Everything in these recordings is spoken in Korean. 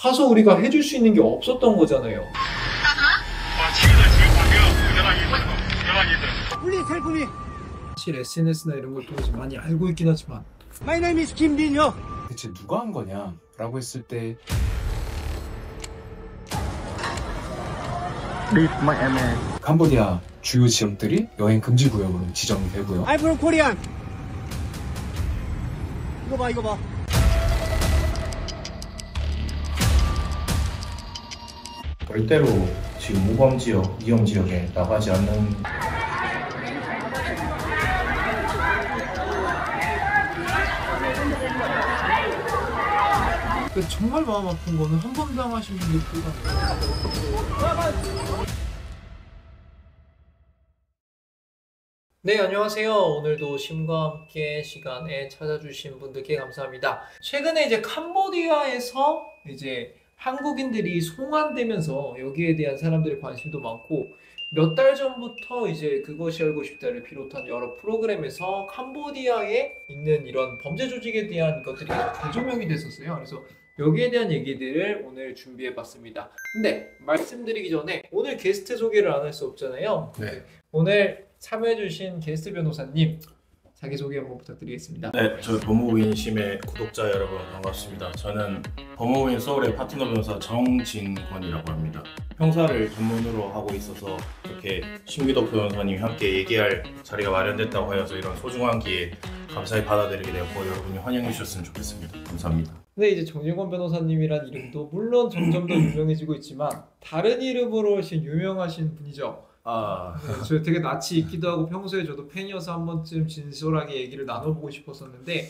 가서 우리가 해줄 수 있는 게 없었던 거잖아요. 사실 SNS나 이런 걸 통해서 많이 알고 있긴 하지만 My name is 김민혁. 대체 누가 한 거냐? 라고 했을 때 캄보디아 주요 지역들이 여행 금지 구역으로 지정이 되고요. I'm from Korean. 이거 봐. 절대로 지금 모범지역, 위험지역에 나가지 않는 정말 마음 아픈 거는 한 번 당하신 분들보다 네, 안녕하세요. 오늘도 심과 함께 시간에 찾아주신 분들께 감사합니다. 최근에 이제 캄보디아에서 이제 한국인들이 송환되면서 여기에 대한 사람들의 관심도 많고 몇 달 전부터 이제 그것이 알고 싶다를 비롯한 여러 프로그램에서 캄보디아에 있는 이런 범죄 조직에 대한 것들이 계속 재조명이 됐었어요. 그래서 여기에 대한 얘기들을 오늘 준비해봤습니다. 근데 말씀드리기 전에 오늘 게스트 소개를 안 할 수 없잖아요. 네. 오늘 참여해주신 게스트 변호사님 자기소개 한번 부탁드리겠습니다. 네, 저 법무부인 심의 구독자 여러분 반갑습니다. 저는 법무부인 서울의 파트너 변호사 정진권이라고 합니다. 형사를 전문으로 하고 있어서 이렇게 심기덕 변호사님이 함께 얘기할 자리가 마련됐다고 하여서 이런 소중한 기회 감사히 받아들이게 되었고 여러분이 환영해 주셨으면 좋겠습니다. 감사합니다. 근데 이제 정진권 변호사님이란 이름도 물론 점점 더 유명해지고 있지만 다른 이름으로 훨씬 유명하신 분이죠. 저 되게 낯이 있기도 하고 평소에 저도 팬이어서 한 번쯤 진솔하게 얘기를 나눠보고 싶었었는데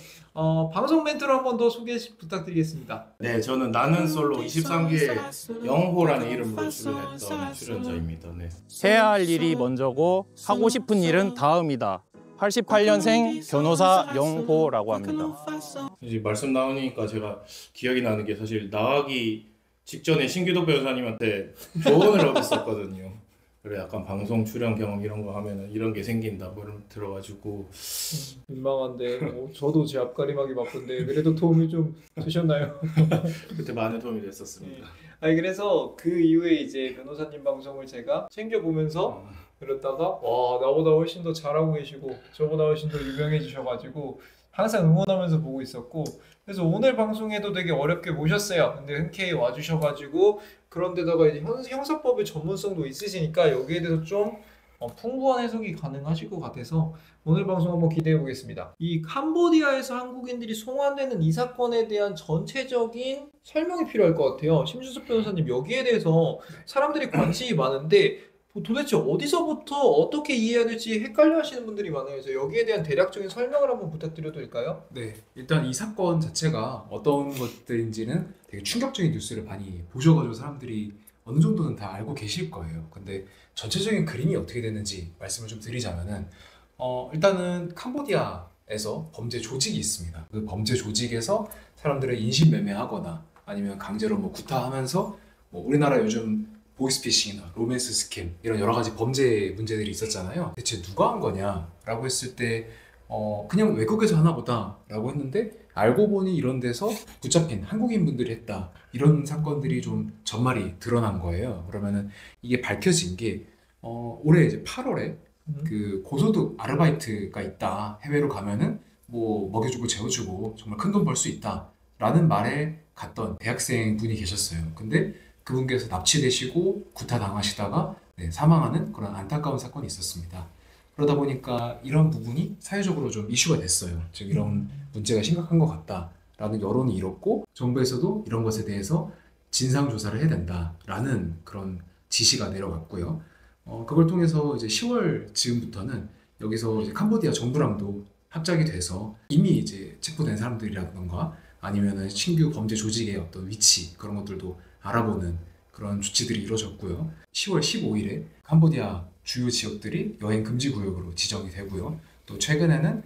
방송 멘트로 한 번 더 소개 부탁드리겠습니다. 네, 저는 나는 솔로 23기 영호라는 이름으로 출연했던 출연자입니다. 네. 해야 할 일이 먼저고 하고 싶은 일은 다음이다. 88년생 변호사 영호라고 합니다. 이제 말씀 나오니까 제가 기억이 나는 게 사실 나가기 직전에 신기덕 변호사님한테 조언을 얻었었거든요. 그래 약간 방송 출연 경험 이런 거 하면은 이런 게 생긴다 뭐 들어가지고 민망한데 저도 제 앞가림하기 바쁜데 그래도 도움이 좀 되셨나요? 그때 많은 도움이 됐었습니다. 아니 그래서 그 이후에 이제 변호사님 방송을 제가 챙겨보면서 그러다가 와 나보다 훨씬 더 잘하고 계시고 저보다 훨씬 더 유명해지셔가지고 항상 응원하면서 보고 있었고 그래서 오늘 방송에도 되게 어렵게 모셨어요. 근데 흔쾌히 와주셔가지고 그런데다가 이제 형사법의 전문성도 있으시니까 여기에 대해서 좀 풍부한 해석이 가능하실 것 같아서 오늘 방송 한번 기대해 보겠습니다. 이 캄보디아에서 한국인들이 송환되는 이 사건에 대한 전체적인 설명이 필요할 것 같아요. 심준섭 변호사님 여기에 대해서 사람들이 관심이 많은데 도대체 어디서부터 어떻게 이해해야 될지 헷갈려 하시는 분들이 많아요. 그래서 여기에 대한 대략적인 설명을 한번 부탁드려도 될까요? 네, 일단 이 사건 자체가 어떤 것들인지는 되게 충격적인 뉴스를 많이 보셔가지고 사람들이 어느 정도는 다 알고 계실 거예요. 근데 전체적인 그림이 어떻게 됐는지 말씀을 좀 드리자면은 일단은 캄보디아에서 범죄 조직이 있습니다. 그 범죄 조직에서 사람들을 인신매매하거나 아니면 강제로 뭐 구타하면서 뭐 우리나라 요즘 보이스피싱이나 로맨스 스캠 이런 여러 가지 범죄 문제들이 있었잖아요. 대체 누가 한 거냐라고 했을 때 그냥 외국에서 하나 보다 라고 했는데 알고 보니 이런 데서 붙잡힌 한국인 분들이 했다 이런 사건들이 좀 전말이 드러난 거예요. 그러면은 이게 밝혀진 게 올해 이제 8월에 그 고소득 아르바이트가 있다, 해외로 가면은 뭐 먹여주고 재워주고 정말 큰 돈 벌 수 있다 라는 말에 갔던 대학생 분이 계셨어요. 근데 그분께서 납치되시고 구타당하시다가 사망하는 그런 안타까운 사건이 있었습니다. 그러다 보니까 이런 부분이 사회적으로 좀 이슈가 됐어요. 즉 이런 문제가 심각한 것 같다라는 여론이 일었고 정부에서도 이런 것에 대해서 진상조사를 해야 된다라는 그런 지시가 내려갔고요. 그걸 통해서 이제 10월 즈음부터는 여기서 이제 캄보디아 정부랑도 합작이 돼서 이미 이제 체포된 사람들이라던가 아니면은 신규 범죄 조직의 어떤 위치 그런 것들도 알아보는 그런 조치들이 이루어졌고요. 10월 15일에 캄보디아 주요 지역들이 여행 금지 구역으로 지정이 되고요. 또 최근에는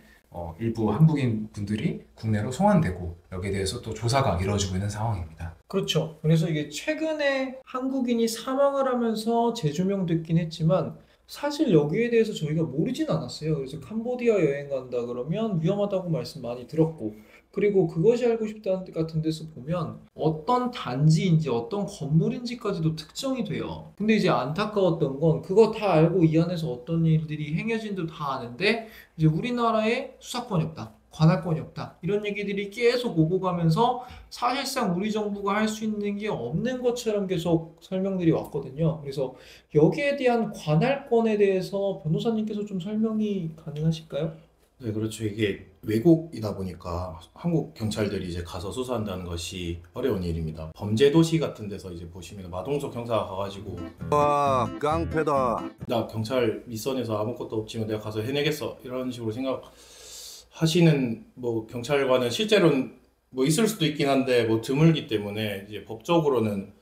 일부 한국인 분들이 국내로 송환되고 여기에 대해서 또 조사가 이루어지고 있는 상황입니다. 그렇죠. 그래서 이게 최근에 한국인이 사망을 하면서 재조명됐긴 했지만 사실 여기에 대해서 저희가 모르진 않았어요. 그래서 캄보디아 여행 간다 그러면 위험하다고 말씀 많이 들었고 그리고 그것이 알고 싶다 같은 데서 보면 어떤 단지인지 어떤 건물인지까지도 특정이 돼요. 근데 이제 안타까웠던 건 그거 다 알고 이 안에서 어떤 일들이 행해진도 다 아는데 이제 우리나라에 수사권이 없다. 관할권이 없다. 이런 얘기들이 계속 오고 가면서 사실상 우리 정부가 할 수 있는 게 없는 것처럼 계속 설명들이 왔거든요. 그래서 여기에 대한 관할권에 대해서 변호사님께서 좀 설명이 가능하실까요? 네, 그렇죠. 이게 외국이다 보니까 한국 경찰들이 이제 가서 수사한다는 것이 어려운 일입니다. 범죄 도시 같은 데서 이제 보시면 마동석 형사가 가가지고 와, 깡패다. 나 경찰 밑선에서 아무것도 없지만 내가 가서 해내겠어 이런 식으로 생각하시는 뭐 경찰관은 실제로는 뭐 있을 수도 있긴 한데 뭐 드물기 때문에 이제 법적으로는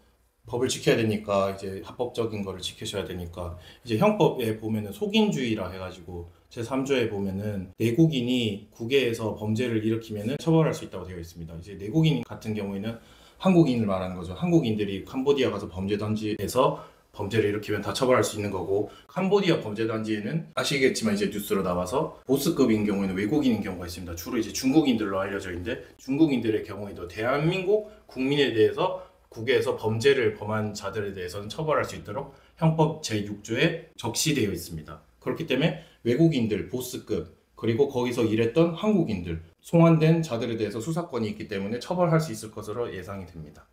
법을 지켜야 되니까 이제 합법적인 거를 지키셔야 되니까 이제 형법에 보면은 속인주의라 해가지고 제3조에 보면은 내국인이 국외에서 범죄를 일으키면은 처벌할 수 있다고 되어 있습니다. 이제 내국인 같은 경우에는 한국인을 말하는 거죠. 한국인들이 캄보디아 가서 범죄 단지에서 범죄를 일으키면 다 처벌할 수 있는 거고 캄보디아 범죄 단지에는 아시겠지만 이제 뉴스로 나와서 보스급인 경우에는 외국인인 경우가 있습니다. 주로 이제 중국인들로 알려져 있는데 중국인들의 경우에도 대한민국 국민에 대해서 국외에서 범죄를 범한 자들에 대해서는 처벌할 수 있도록 형법 제6조에 적시되어 있습니다. 그렇기 때문에 외국인들, 보스급, 그리고 거기서 일했던 한국인들, 송환된 자들에 대해서 수사권이 있기 때문에 처벌할 수 있을 것으로 예상이 됩니다.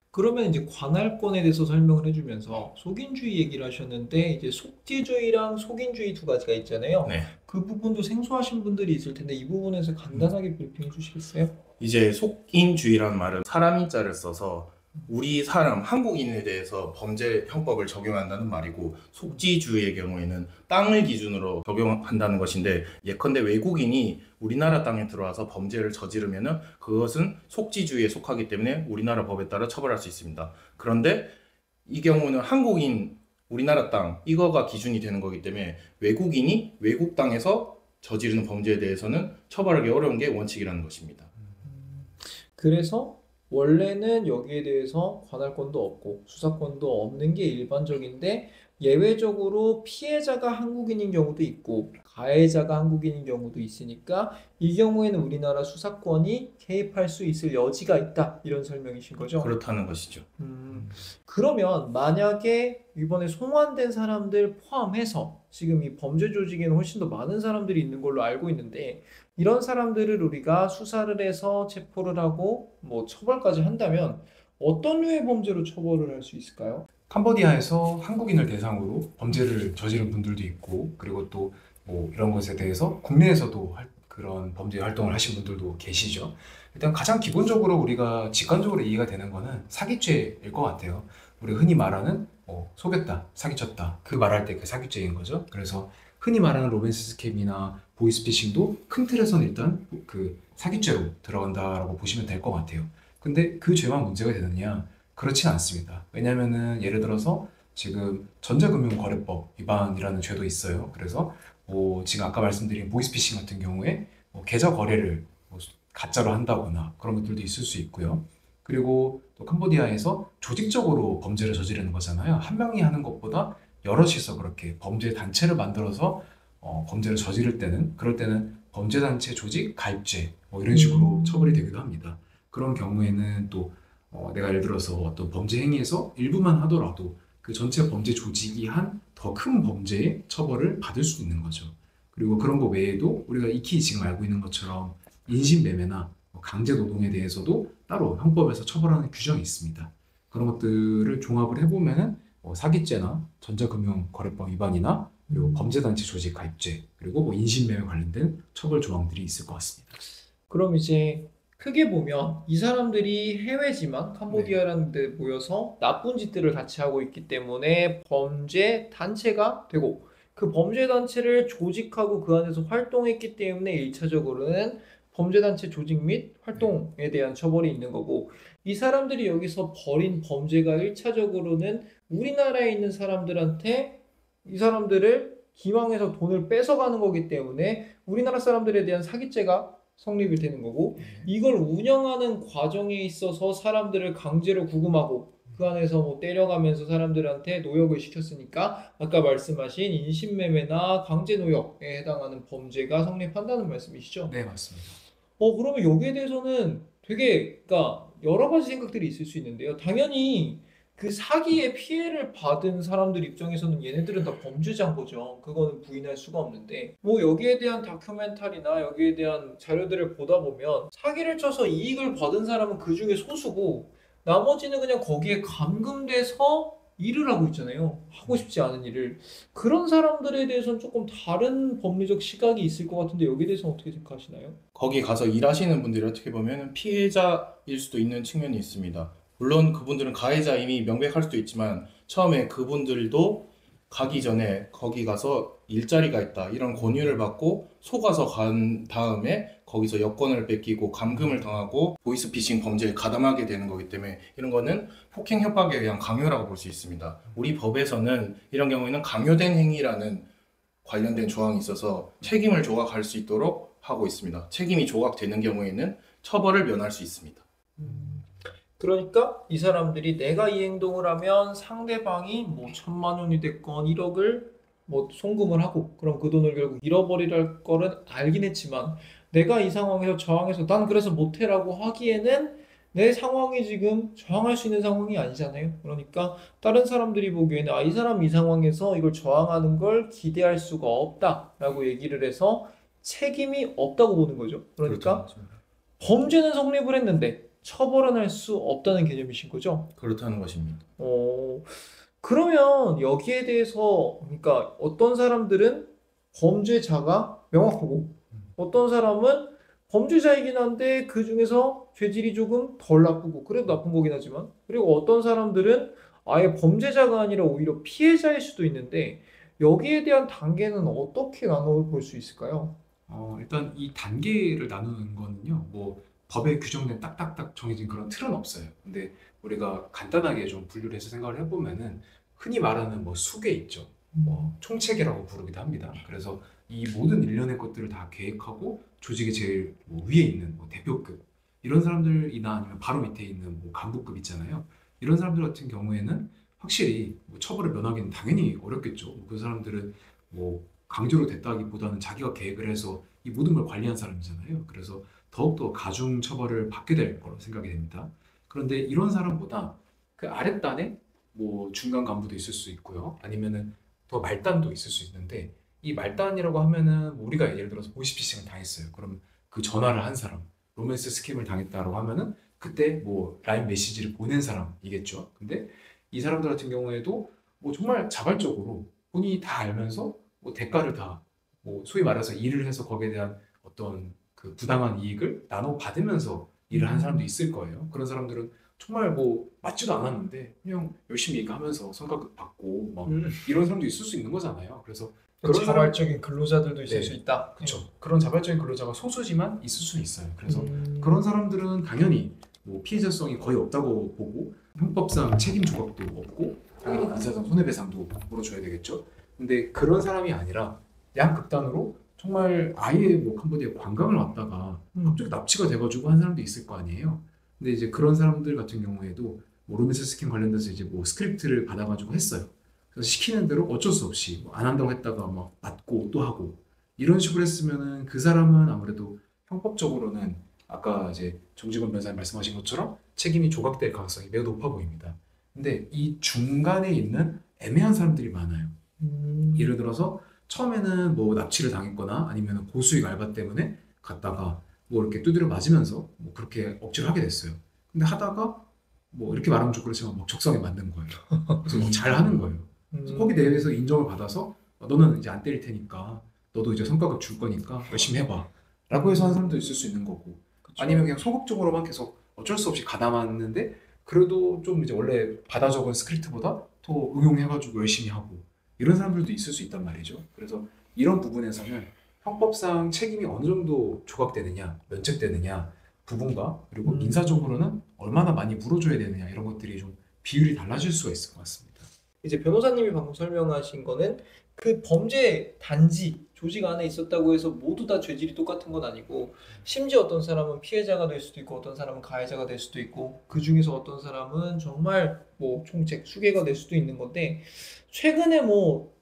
그러면 이제 관할권에 대해서 설명을 해주면서 속인주의 얘기를 하셨는데 이제 속지주의랑 속인주의 두 가지가 있잖아요. 네. 그 부분도 생소하신 분들이 있을 텐데 이 부분에서 간단하게 브리핑해 주시겠어요? 이제 속인주의란 말은 사람 인자를 써서 우리 사람 한국인에 대해서 범죄 형법을 적용한다는 말이고 속지주의의 경우에는 땅을 기준으로 적용한다는 것인데 예컨대 외국인이 우리나라 땅에 들어와서 범죄를 저지르면은 그것은 속지주의에 속하기 때문에 우리나라 법에 따라 처벌할 수 있습니다. 그런데 이 경우는 한국인 우리나라 땅 이거가 기준이 되는 거기 때문에 외국인이 외국 땅에서 저지르는 범죄에 대해서는 처벌하기 어려운 게 원칙이라는 것입니다. 그래서 원래는 여기에 대해서 관할권도 없고 수사권도 없는 게 일반적인데 예외적으로 피해자가 한국인인 경우도 있고 가해자가 한국인인 경우도 있으니까 이 경우에는 우리나라 수사권이 개입할 수 있을 여지가 있다 이런 설명이신 거죠? 그렇다는 것이죠. 그러면 만약에 이번에 송환된 사람들 포함해서 지금 이 범죄 조직에는 훨씬 더 많은 사람들이 있는 걸로 알고 있는데 이런 사람들을 우리가 수사를 해서 체포를 하고 뭐 처벌까지 한다면 어떤 류의 범죄로 처벌을 할 수 있을까요? 캄보디아에서 한국인을 대상으로 범죄를 저지른 분들도 있고 그리고 또 뭐 이런 것에 대해서 국내에서도 그런 범죄 활동을 하신 분들도 계시죠. 일단 가장 기본적으로 우리가 직관적으로 이해가 되는 거는 사기죄일 것 같아요. 우리가 흔히 말하는 속였다, 사기쳤다 그 말할 때 그 사기죄인 거죠. 그래서 흔히 말하는 로맨스 스캠이나 보이스피싱도 큰 틀에서는 일단 그 사기죄로 들어간다라고 보시면 될 것 같아요. 근데 그 죄만 문제가 되느냐? 그렇진 않습니다. 왜냐면은 예를 들어서 지금 전자금융거래법 위반이라는 죄도 있어요. 그래서 지금 아까 말씀드린 보이스피싱 같은 경우에 계좌 거래를 가짜로 한다거나 그런 것들도 있을 수 있고요. 그리고 또 캄보디아에서 조직적으로 범죄를 저지르는 거잖아요. 한 명이 하는 것보다 여럿이서 그렇게 범죄 단체를 만들어서 범죄를 저지를 때는 그럴 때는 범죄단체 조직 가입죄 이런 식으로 처벌이 되기도 합니다. 그런 경우에는 또 내가 예를 들어서 어떤 범죄 행위에서 일부만 하더라도 그 전체 범죄 조직이 한 더 큰 범죄의 처벌을 받을 수 있는 거죠. 그리고 그런 거 외에도 우리가 익히 지금 알고 있는 것처럼 인신매매나 강제 노동에 대해서도 따로 형법에서 처벌하는 규정이 있습니다. 그런 것들을 종합을 해보면은 사기죄나 전자금융거래법 위반이나 그리고 범죄단체 조직 가입죄 그리고 인신매매 관련된 처벌 조항들이 있을 것 같습니다. 그럼 이제 크게 보면 이 사람들이 해외지만 캄보디아라는 데 모여서 나쁜 짓들을 같이 하고 있기 때문에 범죄 단체가 되고 그 범죄 단체를 조직하고 그 안에서 활동했기 때문에 1차적으로는 범죄 단체 조직 및 활동에 대한 처벌이 있는 거고 이 사람들이 여기서 벌인 범죄가 1차적으로는 우리나라에 있는 사람들한테 이 사람들을 기망해서 돈을 뺏어가는 거기 때문에 우리나라 사람들에 대한 사기죄가 성립이 되는 거고 이걸 운영하는 과정에 있어서 사람들을 강제로 구금하고 그 안에서 뭐 때려가면서 사람들한테 노역을 시켰으니까 아까 말씀하신 인신매매나 강제노역에 해당하는 범죄가 성립한다는 말씀이시죠? 네, 맞습니다. 그러면 여기에 대해서는 되게, 그러니까 여러 가지 생각들이 있을 수 있는데요. 당연히 그 사기의 피해를 받은 사람들 입장에서는 얘네들은 다 범죄자인 거죠. 그거는 부인할 수가 없는데, 뭐 여기에 대한 다큐멘터리나 여기에 대한 자료들을 보다 보면 사기를 쳐서 이익을 받은 사람은 그 중에 소수고, 나머지는 그냥 거기에 감금돼서 일을 하고 있잖아요. 하고 싶지 않은 일을. 그런 사람들에 대해서는 조금 다른 법리적 시각이 있을 것 같은데, 여기에 대해서는 어떻게 생각하시나요? 거기 가서 일하시는 분들이 어떻게 보면 피해자일 수도 있는 측면이 있습니다. 물론 그분들은 가해자임이 명백할 수도 있지만 처음에 그분들도 가기 전에 거기 가서 일자리가 있다 이런 권유를 받고 속아서 간 다음에 거기서 여권을 뺏기고 감금을 당하고 보이스피싱 범죄에 가담하게 되는 거기 때문에 이런 거는 폭행 협박에 의한 강요라고 볼 수 있습니다. 우리 법에서는 이런 경우에는 강요된 행위라는 관련된 조항이 있어서 책임을 조각할 수 있도록 하고 있습니다. 책임이 조각되는 경우에는 처벌을 면할 수 있습니다. 그러니까 이 사람들이 내가 이 행동을 하면 상대방이 뭐 1,000만 원이 됐건 1억을 뭐 송금을 하고, 그럼 그 돈을 결국 잃어버릴 거는 알긴 했지만, 내가 이 상황에서 저항해서 난 그래서 못해라고 하기에는 내 상황이 지금 저항할 수 있는 상황이 아니잖아요. 그러니까 다른 사람들이 보기에는 이 사람 이 상황에서 이걸 저항하는 걸 기대할 수가 없다라고 얘기를 해서 책임이 없다고 보는 거죠. 그러니까 그렇죠. 범죄는 성립을 했는데 처벌은 할 수 없다는 개념이신 거죠? 그렇다는 것입니다. 그러면 여기에 대해서, 그러니까 어떤 사람들은 범죄자가 명확하고 어떤 사람은 범죄자이긴 한데 그 중에서 죄질이 조금 덜 나쁘고, 그래도 나쁜 거긴 하지만, 그리고 어떤 사람들은 아예 범죄자가 아니라 오히려 피해자일 수도 있는데, 여기에 대한 단계는 어떻게 나눠볼 수 있을까요? 일단 이 단계를 나누는 거는요, 뭐 법에 규정된 딱딱딱 정해진 그런 틀은 없어요. 근데 우리가 간단하게 좀 분류를 해서 생각을 해보면은 흔히 말하는 뭐 수계 있죠. 뭐 총체계라고 부르기도 합니다. 그래서 이 모든 일련의 것들을 다 계획하고 조직의 제일 뭐 위에 있는 뭐 대표급 이런 사람들이나 아니면 바로 밑에 있는 뭐 간부급 있잖아요. 이런 사람들 같은 경우에는 확실히 뭐 처벌을 면하기는 당연히 어렵겠죠. 그 사람들은 뭐 강제로 됐다기보다는 자기가 계획을 해서 이 모든 걸 관리한 사람이잖아요. 그래서 더욱더 가중 처벌을 받게 될 거로 생각이 됩니다. 그런데 이런 사람보다 그 아랫단에 뭐 중간 간부도 있을 수 있고요. 아니면은 더 말단도 있을 수 있는데, 이 말단이라고 하면은 뭐 우리가 예를 들어서 보이스피싱을 당했어요. 그럼 그 전화를 한 사람, 로맨스 스캠을 당했다라고 하면은 그때 뭐 라인 메시지를 보낸 사람이겠죠. 근데 이 사람들 같은 경우에도 뭐 정말 자발적으로 본인이 다 알면서 뭐 대가를 다 뭐 소위 말해서 일을 해서 거기에 대한 어떤 그 부당한 이익을 나눠 받으면서 일을 한 사람도 있을 거예요. 그런 사람들은 정말 뭐 맞지도 않았는데 그냥 열심히 일하면서 성과급 받고 막 이런 사람도 있을 수 있는 거잖아요. 그래서 그런 자발적인 근로자들도 있을 네. 수 있다. 그렇죠. 그런 자발적인 근로자가 소수지만 있을 수 있어요. 그래서 그런 사람들은 당연히 뭐 피해자성이 거의 없다고 보고 형법상 책임 조각도 없고 당연히 민사상 손해배상도 물어줘야 되겠죠. 근데 그런 사람이 아니라 양극단으로 정말 아예 뭐 캄보디아에 관광을 왔다가 갑자기 납치가 돼가지고 한 사람도 있을 거 아니에요. 근데 이제 그런 사람들 같은 경우에도 뭐 로맨스 스킨 관련돼서 이제 뭐 스크립트를 받아가지고 했어요. 그래서 시키는 대로 어쩔 수 없이 뭐안 한다고 했다가 막 맞고 또 하고 이런 식으로 했으면은 그 사람은 아무래도 형법적으로는 아까 이제 정직원 변호사님 말씀하신 것처럼 책임이 조각될 가능성이 매우 높아 보입니다. 근데 이 중간에 있는 애매한 사람들이 많아요. 예를 들어서 처음에는 뭐 납치를 당했거나 아니면 고수익 알바 때문에 갔다가 뭐 이렇게 두드려 맞으면서 뭐 그렇게 억지로 하게 됐어요. 근데 하다가 뭐 이렇게 말하면 좀 그렇지만 막 적성에 맞는 거예요. 그래서 뭐 잘하는 거예요. 그래서 거기 내에서 인정을 받아서 너는 이제 안 때릴 테니까 너도 이제 성과급 줄 거니까 열심히 해봐 라고 해서 한 사람도 있을 수 있는 거고, 그쵸. 아니면 그냥 소극적으로만 계속 어쩔 수 없이 가담았는데 그래도 좀 이제 원래 받아 적은 스크립트보다 더 응용해가지고 열심히 하고 이런 사람들도 있을 수 있단 말이죠. 그래서 이런 부분에서는 형법상 책임이 어느 정도 조각되느냐, 면책되느냐 부분과 그리고 민사적으로는 얼마나 많이 물어줘야 되느냐 이런 것들이 좀 비율이 달라질 수가 있을 것 같습니다. 이제 변호사님이 방금 설명하신 거는 그 범죄 단지 조직 안에 있었다고 해서 모두 다 죄질이 똑같은 건 아니고, 심지어 어떤 사람은 피해자가 될 수도 있고 어떤 사람은 가해자가 될 수도 있고, 그 중에서 어떤 사람은 정말 뭐 총책 수괴가 될 수도 있는 건데, 최근에 뭐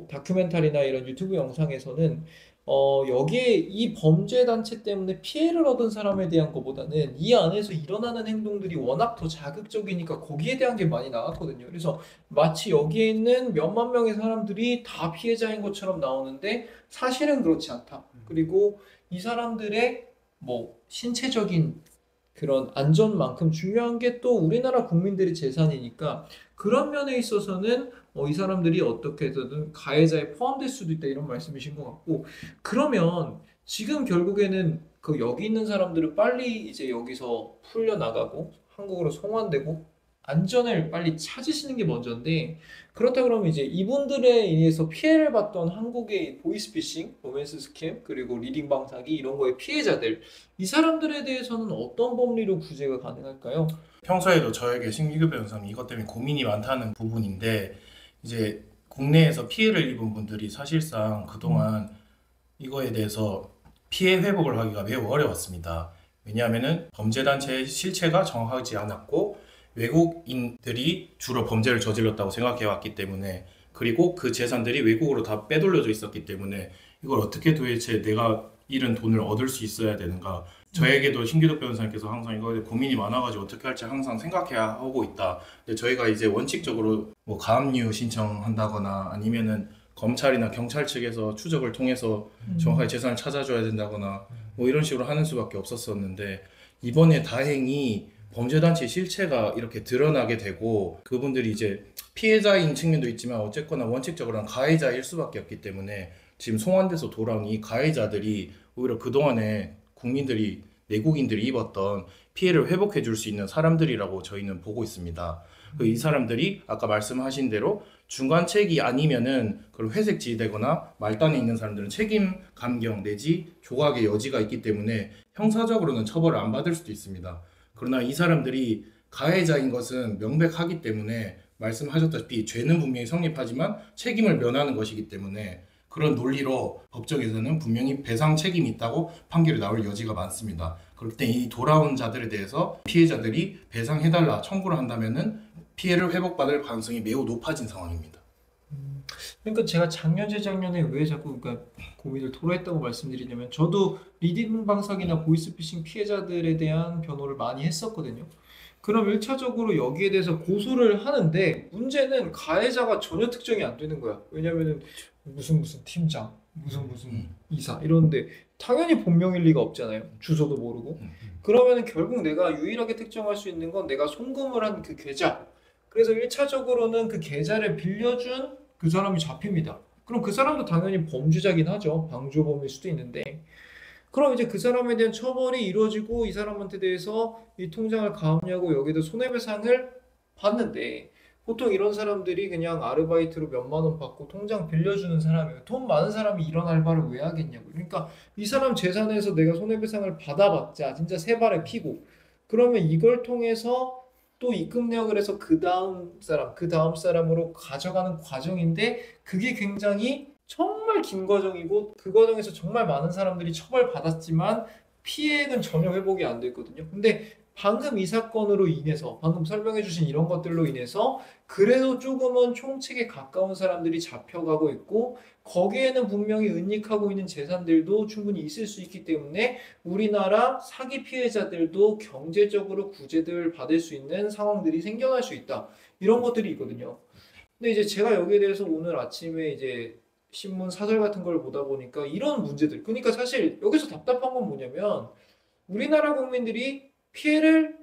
다큐멘터리나 이런 유튜브 영상에서는 여기에 이 범죄 단체 때문에 피해를 얻은 사람에 대한 것보다는 이 안에서 일어나는 행동들이 워낙 더 자극적이니까 거기에 대한 게 많이 나왔거든요. 그래서 마치 여기에 있는 몇만 명의 사람들이 다 피해자인 것처럼 나오는데 사실은 그렇지 않다. 그리고 이 사람들의 뭐 신체적인 그런 안전만큼 중요한 게 또 우리나라 국민들의 재산이니까 그런 면에 있어서는 이 사람들이 어떻게 해서든 가해자에 포함될 수도 있다 이런 말씀이신 것 같고 그러면 지금 결국에는 그 여기 있는 사람들은 빨리 이제 여기서 풀려나가고 한국으로 송환되고 안전을 빨리 찾으시는 게 먼저인데 그렇다 그러면 이제 이분들에 의해서 피해를 봤던 한국의 보이스피싱, 로맨스 스캠, 그리고 리딩 방사기 이런 거의 피해자들 이 사람들에 대해서는 어떤 법리로 구제가 가능할까요? 평소에도 저에게 신기규 변호사님 이것 때문에 고민이 많다는 부분인데 이제 국내에서 피해를 입은 분들이 사실상 그동안 이거에 대해서 피해 회복을 하기가 매우 어려웠습니다. 왜냐하면은 범죄단체의 실체가 정확하지 않았고 외국인들이 주로 범죄를 저질렀다고 생각해 왔기 때문에 그리고 그 재산들이 외국으로 다 빼돌려져 있었기 때문에 이걸 어떻게 도대체 내가 잃은 돈을 얻을 수 있어야 되는가. 저에게도 신기덕 변호사님께서 항상 이거에 고민이 많아가지고 어떻게 할지 항상 생각해야 하고 있다. 근데 저희가 이제 원칙적으로 뭐 가압류 신청한다거나 아니면은 검찰이나 경찰 측에서 추적을 통해서 정확하게 재산을 찾아줘야 된다거나 뭐 이런 식으로 하는 수밖에 없었었는데 이번에 다행히 범죄단체 실체가 이렇게 드러나게 되고 그분들이 이제 피해자인 측면도 있지만 어쨌거나 원칙적으로는 가해자일 수밖에 없기 때문에 지금 송환돼서 돌아온 이 가해자들이 오히려 그동안에 국민들이 내국인들이 입었던 피해를 회복해 줄 수 있는 사람들이라고 저희는 보고 있습니다. 이 사람들이 아까 말씀하신 대로 중간책이 아니면은 그런 회색지되거나 말단에 있는 사람들은 책임 감경 내지 조각의 여지가 있기 때문에 형사적으로는 처벌을 안 받을 수도 있습니다. 그러나 이 사람들이 가해자인 것은 명백하기 때문에 말씀하셨다시피 죄는 분명히 성립하지만 책임을 면하는 것이기 때문에 그런 논리로 법정에서는 분명히 배상 책임이 있다고 판결이 나올 여지가 많습니다. 그럴 때 이 돌아온 자들에 대해서 피해자들이 배상해달라 청구를 한다면은 피해를 회복받을 가능성이 매우 높아진 상황입니다. 그러니까 제가 작년 재작년에 왜 자꾸 그러니까 고민을 토로했다고 말씀드리냐면 저도 리딩 방사기나 보이스피싱 피해자들에 대한 변호를 많이 했었거든요. 그럼 1차적으로 여기에 대해서 고소를 하는데 문제는 가해자가 전혀 특정이 안 되는 거야. 왜냐면은 무슨 팀장, 무슨 이사 이러는데 당연히 본명일 리가 없잖아요. 주소도 모르고. 그러면은 결국 내가 유일하게 특정할 수 있는 건 내가 송금을 한 그 계좌. 그래서 1차적으로는 그 계좌를 빌려준 그 사람이 잡힙니다. 그럼 그 사람도 당연히 범죄자긴 하죠. 방조범일 수도 있는데. 그럼 이제 그 사람에 대한 처벌이 이루어지고 이 사람한테 대해서 이 통장을 가압류하고 여기다 손해배상을 받는데 보통 이런 사람들이 그냥 아르바이트로 몇만 원 받고 통장 빌려주는 사람이에요. 돈 많은 사람이 이런 알바를 왜 하겠냐고. 그러니까 이 사람 재산에서 내가 손해배상을 받아봤자 진짜 세 발에 피고 그러면 이걸 통해서 또 입금 내역을 해서 그 다음 사람으로 가져가는 과정인데 그게 굉장히 정말 긴 과정이고 그 과정에서 정말 많은 사람들이 처벌받았지만 피해액은 전혀 회복이 안 됐거든요. 근데 방금 이 사건으로 인해서 방금 설명해 주신 이런 것들로 인해서 그래도 조금은 총책에 가까운 사람들이 잡혀가고 있고 거기에는 분명히 은닉하고 있는 재산들도 충분히 있을 수 있기 때문에 우리나라 사기 피해자들도 경제적으로 구제를 받을 수 있는 상황들이 생겨날 수 있다. 이런 것들이 있거든요. 근데 이제 제가 여기에 대해서 오늘 아침에 이제 신문 사설 같은 걸 보다 보니까 이런 문제들 그러니까 사실 여기서 답답한 건 뭐냐면 우리나라 국민들이 피해를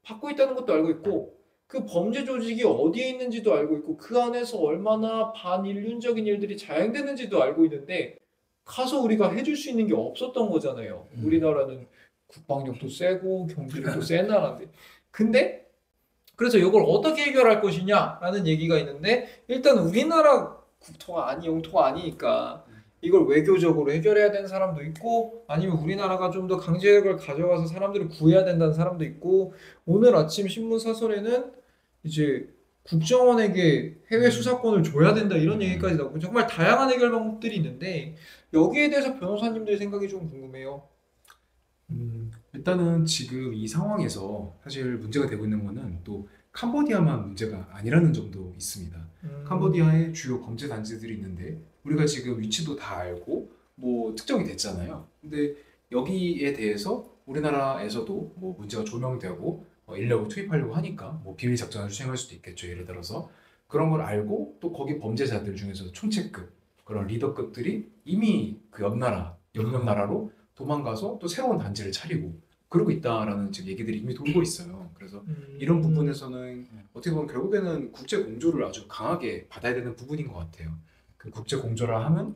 받고 있다는 것도 알고 있고 그 범죄 조직이 어디에 있는지도 알고 있고 그 안에서 얼마나 반인륜적인 일들이 자행되는지도 알고 있는데 가서 우리가 해줄 수 있는 게 없었던 거잖아요. 우리나라는 국방력도 세고 경제력도 센 나라인데 근데 그래서 이걸 어떻게 해결할 것이냐라는 얘기가 있는데 일단 우리나라 영토가 아니니까 이걸 외교적으로 해결해야 되는 사람도 있고 아니면 우리나라가 좀 더 강제력을 가져가서 사람들을 구해야 된다는 사람도 있고 오늘 아침 신문 사설에는 이제 국정원에게 해외 수사권을 줘야 된다 이런 얘기까지 나오고 정말 다양한 해결 방법들이 있는데 여기에 대해서 변호사님들의 생각이 좀 궁금해요. 일단은 지금 이 상황에서 사실 문제가 되고 있는 거는 또 캄보디아만 문제가 아니라는 점도 있습니다. 캄보디아에 주요 범죄 단체들이 있는데 우리가 지금 위치도 다 알고 뭐 특정이 됐잖아요. 근데 여기에 대해서 우리나라에서도 뭐 문제가 조명되고 인력을 투입하려고 하니까 뭐 비밀 작전을 수행할 수도 있겠죠. 예를 들어서 그런 걸 알고 또 거기 범죄자들 중에서도 총책급 그런 리더급들이 이미 그 옆 나라로 도망가서 또 새로운 단체를 차리고 그러고 있다라는 지금 얘기들이 이미 돌고 있어요. 그래서 이런 부분에서는 어떻게 보면 결국에는 국제 공조를 아주 강하게 받아야 되는 부분인 것 같아요. 그 국제 공조라 하면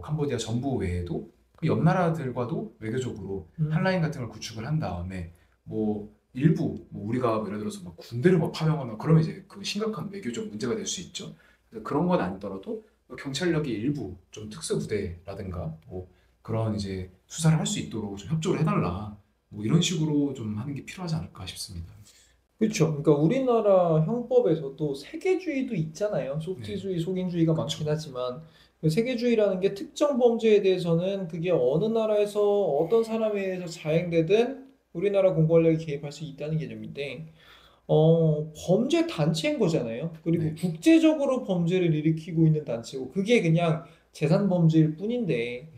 캄보디아 전부 외에도 그 옆 나라들과도 외교적으로 한라인 같은 걸 구축을 한 다음에 뭐 일부 뭐 우리가 예를 들어서 막 군대를 막 파병하거나 그러면 이제 그 심각한 외교적 문제가 될 수 있죠. 그래서 그런 건 아니더라도 경찰력이 일부 좀 특수부대라든가 뭐 그런 이제 수사를 할 수 있도록 좀 협조를 해달라. 뭐 이런 식으로 좀 하는 게 필요하지 않을까 싶습니다. 그렇죠. 그러니까 우리나라 형법에서도 세계주의도 있잖아요. 속지주의, 속인주의가 그쵸. 많긴 하지만 그 세계주의라는 게 특정 범죄에 대해서는 그게 어느 나라에서 어떤 사람에 의해서 자행되든 우리나라 공권력이 개입할 수 있다는 개념인데 범죄 단체인 거잖아요. 그리고 네. 국제적으로 범죄를 일으키고 있는 단체고 그게 그냥 재산 범죄일 뿐인데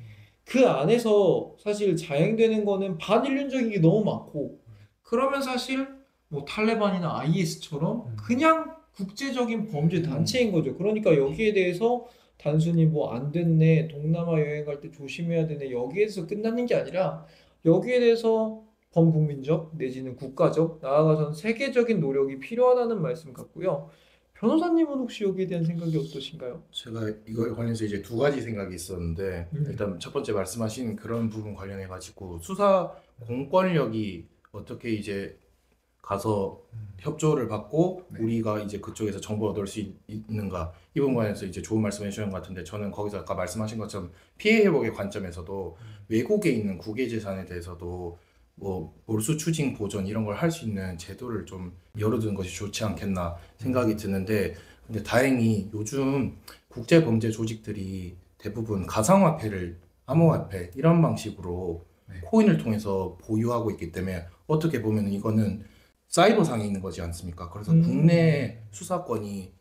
그 안에서 사실 자행되는 거는 반인륜적인 게 너무 많고 그러면 사실 뭐 탈레반이나 IS처럼 그냥 국제적인 범죄 단체인 거죠. 그러니까 여기에 대해서 단순히 뭐 안 됐네, 동남아 여행 갈 때 조심해야 되네 여기에서 끝나는 게 아니라 여기에 대해서 범국민적 내지는 국가적 나아가서는 세계적인 노력이 필요하다는 말씀 같고요. 변호사님은 혹시 여기에 대한 생각이 어떠신가요? 제가 이거에 관련해서 이제 두 가지 생각이 있었는데 음. 일단 첫 번째 말씀하신 그런 부분 관련해 가지고 수사 공권력이 어떻게 이제 가서 협조를 받고 네. 우리가 이제 그쪽에서 정보를 얻을 수 있는가 이 부분에 관해서 이제 좋은 말씀 해주신 것 같은데 저는 거기서 아까 말씀하신 것처럼 피해 회복의 관점에서도 외국에 있는 국외 재산에 대해서도 뭐 몰수 추징 보전 이런 걸 할 수 있는 제도를 좀 열어두는 것이 좋지 않겠나 생각이 드는데 근데 다행히 요즘 국제 범죄 조직들이 대부분 가상화폐를 암호화폐 이런 방식으로 네. 코인을 통해서 보유하고 있기 때문에 어떻게 보면 이거는 사이버상에 있는 거지 않습니까? 그래서 국내 수사권이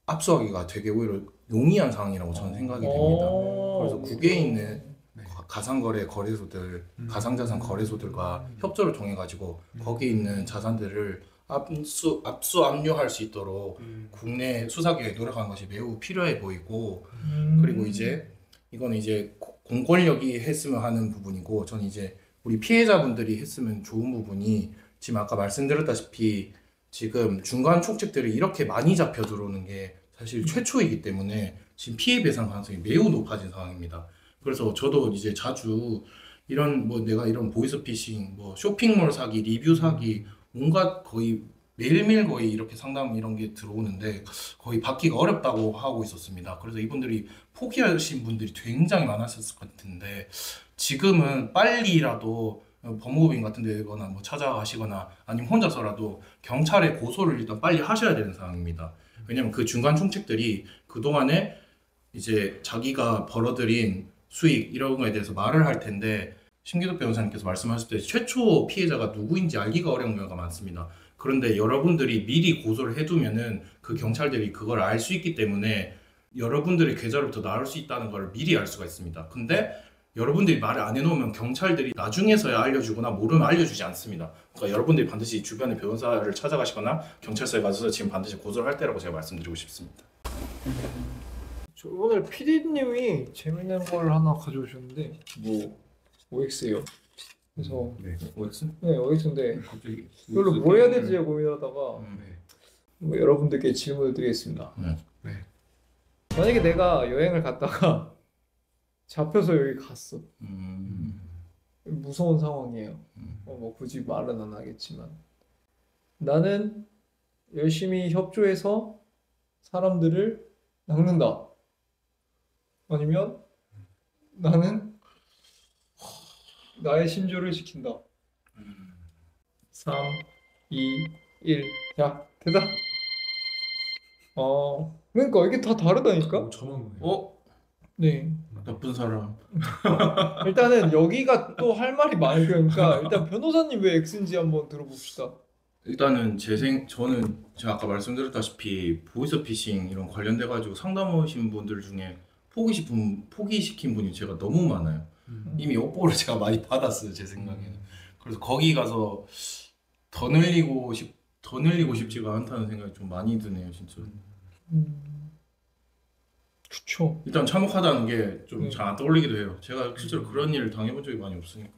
압수하기가 되게 오히려 용이한 상황이라고 저는 생각이 됩니다. 그래서 국외에 있는 네. 가상거래 거래소들, 가상자산 거래소들과 협조를 통해 가지고 거기에 있는 자산들을 압류할 수 있도록 국내 수사기관이 노력하는 것이 매우 필요해 보이고 그리고 이제 이거는 이제 공권력이 했으면 하는 부분이고 저는 이제 우리 피해자분들이 했으면 좋은 부분이 지금 아까 말씀드렸다시피 지금 중간 총책들이 이렇게 많이 잡혀 들어오는 게 사실 최초이기 때문에 지금 피해 배상 가능성이 매우 높아진 상황입니다. 그래서 저도 이제 자주 이런 뭐 내가 이런 보이스피싱, 뭐 쇼핑몰 사기, 리뷰 사기 온갖 거의 매일매일 거의 이렇게 상담 이런 게 들어오는데 거의 받기가 어렵다고 하고 있었습니다. 그래서 이분들이 포기하신 분들이 굉장히 많았을 것 같은데 지금은 빨리라도 법무법인 같은 데거나 뭐 찾아가시거나 아니면 혼자서라도 경찰에 고소를 일단 빨리 하셔야 되는 상황입니다. 왜냐면 그 중간 총책들이 그동안에 이제 자기가 벌어들인 수익 이런 거에 대해서 말을 할 텐데 신기덕 변호사님께서 말씀하실 때 최초 피해자가 누구인지 알기가 어려운 경우가 많습니다. 그런데 여러분들이 미리 고소를 해두면은 그 경찰들이 그걸 알 수 있기 때문에 여러분들의 계좌로부터 나올 수 있다는 걸 미리 알 수가 있습니다. 근데 여러분들이 말을 안 해놓으면 경찰들이 나중에서야 알려주거나 모르면 알려주지 않습니다. 그러니까 여러분들이 반드시 주변의 변호사를 찾아가시거나 경찰서에 가서 지금 반드시 고소를 할 때라고 제가 말씀드리고 싶습니다. 오늘 PD님이 재밌는 걸 하나 가져오셨는데 뭐 OX예요. 그래서 네, OX? 네 OX인데 갑자기 이걸로 뭘 해야 될지 고민하다가 네. 뭐 여러분들께 질문을 드리겠습니다. 네. 만약에 내가 여행을 갔다가 잡혀서 여기 갔어. 무서운 상황이에요. 뭐 굳이 말은 안 하겠지만 나는 열심히 협조해서 사람들을 낚는다. 아니면 나는 나의 신조를 지킨다. 3, 2, 1. 자, 대답. 그러니까 이게 다 다르다니까? 저는 네. 나쁜 사람. 일단은 여기가 또 할 말이 많으니까 일단 변호사님 왜 X인지 한번 들어봅시다. 일단은 저는 제가 아까 말씀드렸다시피 보이스피싱 이런 관련돼 가지고 상담 오신 분들 중에 포기시킨 분이 제가 너무 많아요. 이미 오뽀를 제가 많이 받았어요, 제 생각에는. 그래서 거기 가서 더 늘리고 싶지가 않다는 생각이 좀 많이 드네요, 진짜. 그쵸. 일단 참혹하다는 게 좀 네. 잘 안 떠올리기도 해요. 제가 실제로 그런 일을 당해본 적이 많이 없으니까.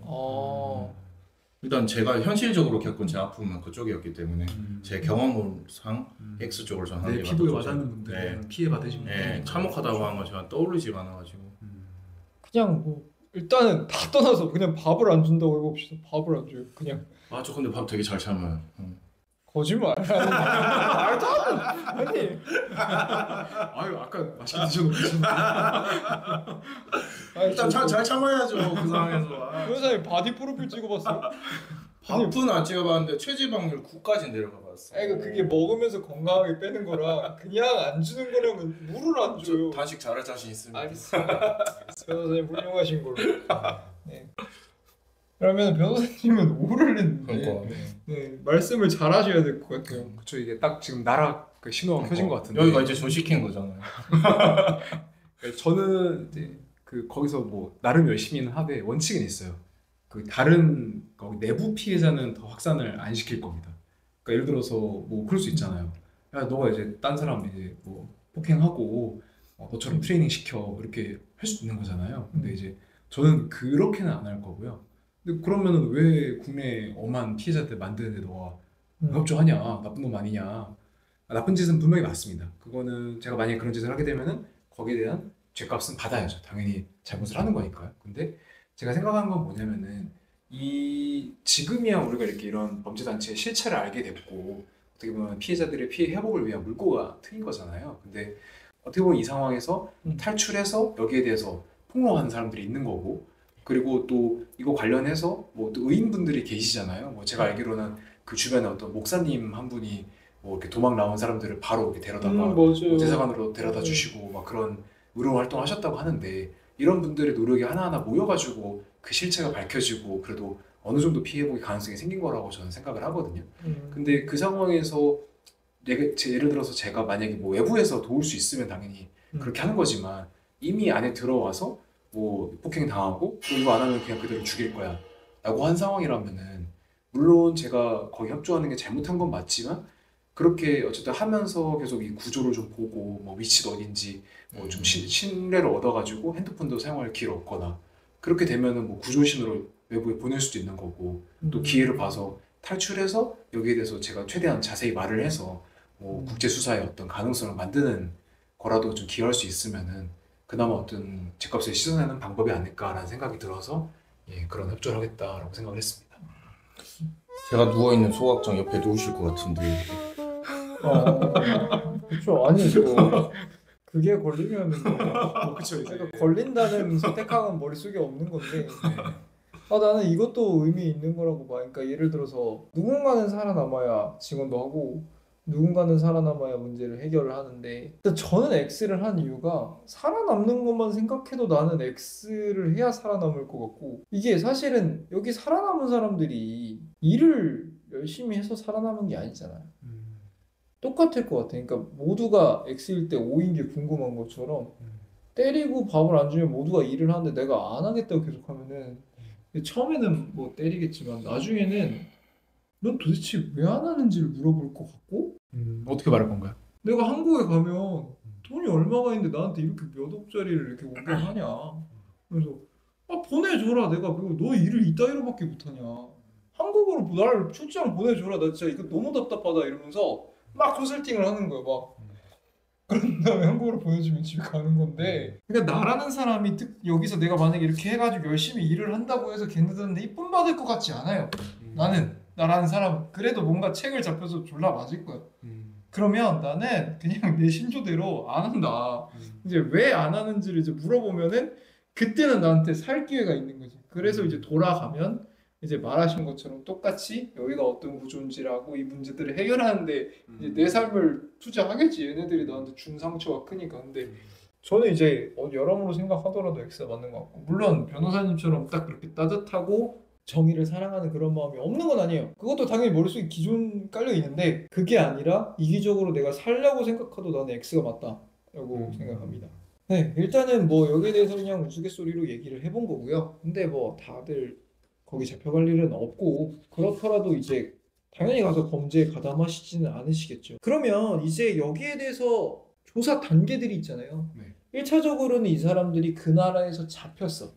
일단 제가 현실적으로 겪은 제 아픔은 그쪽이었기 때문에 제 경험상 X 쪽을 전 하는 내 게 피부에 맞죠. 와닿는 분들은 네. 피해 받으신 네, 분들 참혹하다고 하는 건 제가 떠오르지가 않아가지고. 그냥 뭐 일단은 다 떠나서 그냥 밥을 안 준다고 해봅시다. 밥을 안 줘요. 그냥 아, 저 근데 밥 되게 잘 참아요. 거짓말. 말도 안 돼. 아니 아유 아까 맛있게 드셔놓으신 아니, 일단 잘 참아야죠, 그 상황에서. 아, 변호사님 바디 프로필 찍어봤어요? 밥은 안 찍어봤는데 체지방률 9까지 내려가 봤어. 아니 그게 먹으면서 건강하게 빼는 거라 그냥 안 주는 거라면 물을 안 줘요. 단식 잘할 자신 있습니다. 알겠습니다. 변호사님 훌륭하신 걸로. 네. 그러면 변호사님은 오를 했는데 그러니까. 네, 말씀을 잘 하셔야 될 것 같아요. 그쵸 이게 딱 지금 나락 그 신호가 켜진 것 같은데 여기가 이제 저 시킨 거잖아요. 저는 이제 그 거기서 뭐 나름 열심히는 하되 원칙은 있어요. 그 다른 거기 내부 피해자는 더 확산을 안 시킬 겁니다. 그러니까 예를 들어서 뭐 그럴 수 있잖아요. 야 너가 이제 딴 사람 이제 뭐 폭행하고 너처럼 트레이닝 시켜 이렇게 할 수 있는 거잖아요. 근데 이제 저는 그렇게는 안 할 거고요. 근데 그러면은 왜 국내 엄한 피해자들 만드는데 너가 협조하냐? 나쁜 놈 아니냐? 나쁜 짓은 분명히 맞습니다. 그거는 제가 만약에 그런 짓을 하게 되면은 거기에 대한 죄값은 받아야죠. 당연히 잘못을 하는 거니까요. 근데 제가 생각한 건 뭐냐면은 이 지금이야 우리가 이렇게 이런 범죄단체의 실체를 알게 됐고 어떻게 보면 피해자들의 피해 회복을 위한 물꼬가 트인 거잖아요. 근데 어떻게 보면 이 상황에서 탈출해서 여기에 대해서 폭로하는 사람들이 있는 거고 그리고 또 이거 관련해서 뭐 또 의인분들이 계시잖아요. 뭐 제가 알기로는 그 주변에 어떤 목사님 한 분이 뭐 이렇게 도망 나온 사람들을 바로 이렇게 데려다가 뭐 맞아요. 대사관으로 데려다 주시고 막 그런 의료 활동을 하셨다고 하는데 이런 분들의 노력이 하나하나 모여가지고 그 실체가 밝혀지고 그래도 어느 정도 피해 회복의 가능성이 생긴 거라고 저는 생각을 하거든요. 근데 그 상황에서 예를 들어서 제가 만약에 뭐 외부에서 도울 수 있으면 당연히 그렇게 하는 거지만 이미 안에 들어와서 뭐 폭행 당하고 또 이거 안 하면 그냥 그대로 죽일 거야 라고 한 상황이라면은 물론 제가 거기 협조하는 게 잘못한 건 맞지만 그렇게 어쨌든 하면서 계속 이 구조를 좀 보고 뭐 위치가 어딘지 뭐 좀 신뢰를 얻어가지고 핸드폰도 사용할 기회를 얻거나 그렇게 되면은 뭐 구조 신호를 외부에 보낼 수도 있는 거고 또 기회를 봐서 탈출해서 여기에 대해서 제가 최대한 자세히 말을 해서 뭐 국제 수사의 어떤 가능성을 만드는 거라도 좀 기여할 수 있으면은 그나마 어떤 제값을 씻어내는 방법이 아닐까라는 생각이 들어서 예, 그런 협조를 하겠다라고 생각을 했습니다. 제가 누워있는 소각장 옆에 누우실 것 같은데. 그렇죠. 아니 뭐 그게 걸리면 그쵸 이제 그러니까 걸린다는 선택항은 머릿속에 없는 건데 나는 이것도 의미 있는 거라고 봐. 그러니까 예를 들어서 누군가는 살아남아야 증언도 하고 누군가는 살아남아야 문제를 해결을 하는데 근데 저는 X를 한 이유가 살아남는 것만 생각해도 나는 X를 해야 살아남을 것 같고 이게 사실은 여기 살아남은 사람들이 일을 열심히 해서 살아남은 게 아니잖아요. 똑같을 것 같아. 그러니까 모두가 X일 때 O인 게 궁금한 것처럼 때리고 밥을 안 주면 모두가 일을 하는데 내가 안 하겠다고 계속하면은 처음에는 뭐 때리겠지만 나중에는 넌 도대체 왜 안 하는지를 물어볼 것 같고 어떻게 말할 건가요? 내가 한국에 가면 돈이 얼마가 있는데 나한테 이렇게 몇 억짜리를 이렇게 원금하냐 그래서 보내줘라 내가 그리고 너 일을 이따위로밖에 못하냐 한국으로 나를 출장 보내줘라 나 진짜 이거 너무 답답하다 이러면서 막 컨설팅을 하는 거야 막 그런 다음에 한국으로 보내주면 집에 가는 건데 그러니까 나라는 사람이 여기서 내가 만약에 이렇게 해가지고 열심히 일을 한다고 해서 걔네들한테 이쁨 받을 것 같지 않아요. 나라는 사람 그래도 뭔가 책을 잡혀서 졸라 맞을 거야. 그러면 나는 그냥 내 신조대로 안 한다. 이제 왜 안 하는지를 이제 물어보면은 그때는 나한테 살 기회가 있는 거지. 그래서 이제 돌아가면 이제 말하신 것처럼 똑같이 여기가 어떤 구조인지라고 이 문제들을 해결하는데 이제 내 삶을 투자하겠지. 얘네들이 나한테 준 상처가 크니까. 근데 저는 이제 여러모로 생각하더라도 X가 맞는 것 같고 물론 변호사님처럼 딱 그렇게 따뜻하고 정의를 사랑하는 그런 마음이 없는 건 아니에요. 그것도 당연히 머릿속에 기존 깔려 있는데 그게 아니라 이기적으로 내가 살려고 생각해도 나는 X가 맞다라고 생각합니다. 네, 일단은 뭐 여기에 대해서 그냥 우스갯소리로 얘기를 해본 거고요. 근데 뭐 다들 거기 잡혀갈 일은 없고 그렇더라도 이제 당연히 가서 범죄에 가담하시지는 않으시겠죠. 그러면 이제 여기에 대해서 조사 단계들이 있잖아요. 네. 1차적으로는 이 사람들이 그 나라에서 잡혔어.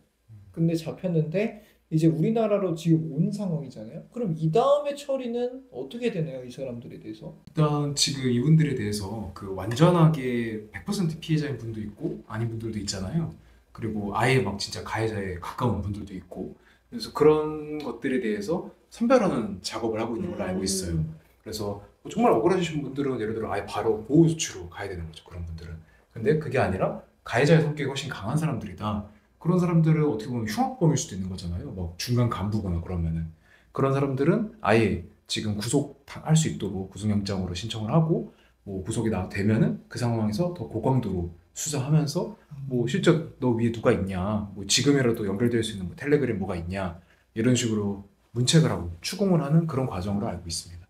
근데 잡혔는데 이제 우리나라로 지금 온 상황이잖아요. 그럼 이 다음에 처리는 어떻게 되나요? 이 사람들에 대해서? 일단 지금 이분들에 대해서 그 완전하게 100% 피해자인 분도 있고 아닌 분들도 있잖아요. 그리고 아예 막 진짜 가해자에 가까운 분들도 있고 그래서 그런 것들에 대해서 선별하는 작업을 하고 있는 걸로 알고 있어요. 그래서 뭐 정말 억울하신 분들은 예를 들어 아예 바로 보호수치로 가야 되는 거죠. 그런 분들은. 근데 그게 아니라 가해자의 성격이 훨씬 강한 사람들이다. 그런 사람들은 어떻게 보면 흉악범일 수도 있는 거잖아요. 뭐 중간 간부거나 그러면은 그런 사람들은 아예 지금 구속할 수 있도록 구속영장으로 신청을 하고 뭐 구속이 되면은 그 상황에서 더 고강도로 수사하면서 뭐 실제 너 위에 누가 있냐, 뭐 지금이라도 연결될 수 있는 뭐 텔레그램 뭐가 있냐 이런 식으로 문책을 하고 추궁을 하는 그런 과정으로 알고 있습니다.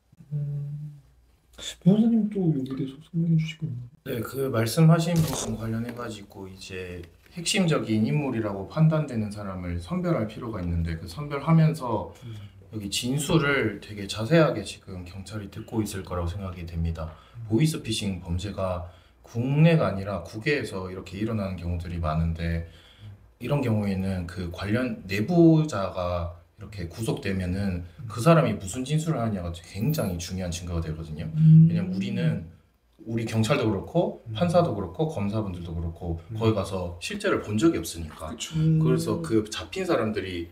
변호사님 또 여기에 대해서 설명해 주시겠나요? 네, 그 말씀하신 부분 관련해가지고 이제 핵심적인 인물이라고 판단되는 사람을 선별할 필요가 있는데 그 선별하면서 여기 진술을 되게 자세하게 지금 경찰이 듣고 있을 거라고 생각이 됩니다. 보이스피싱 범죄가 국내가 아니라 국외에서 이렇게 일어나는 경우들이 많은데 이런 경우에는 그 관련 내부자가 이렇게 구속되면은 그 사람이 무슨 진술을 하느냐가 굉장히 중요한 증거가 되거든요. 왜냐면 우리 경찰도 그렇고 판사도 그렇고 검사분들도 그렇고 거기 가서 실제를 본 적이 없으니까 그래서 그 잡힌 사람들이